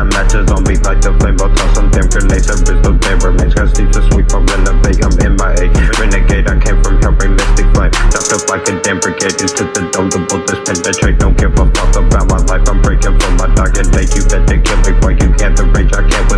got matches on me like the flame. I'll toss some damn grenades. There is no damn remains. Cause need to sweep or renovate. I'm in my A. Renegade, I came from hell, bring mystic flame. Dropped up like a damn brigade into the dome. The bullets penetrate. Don't give a fuck about my life. I'm breaking from my target date. You bet they kill me, boy. You can't the rage. I can't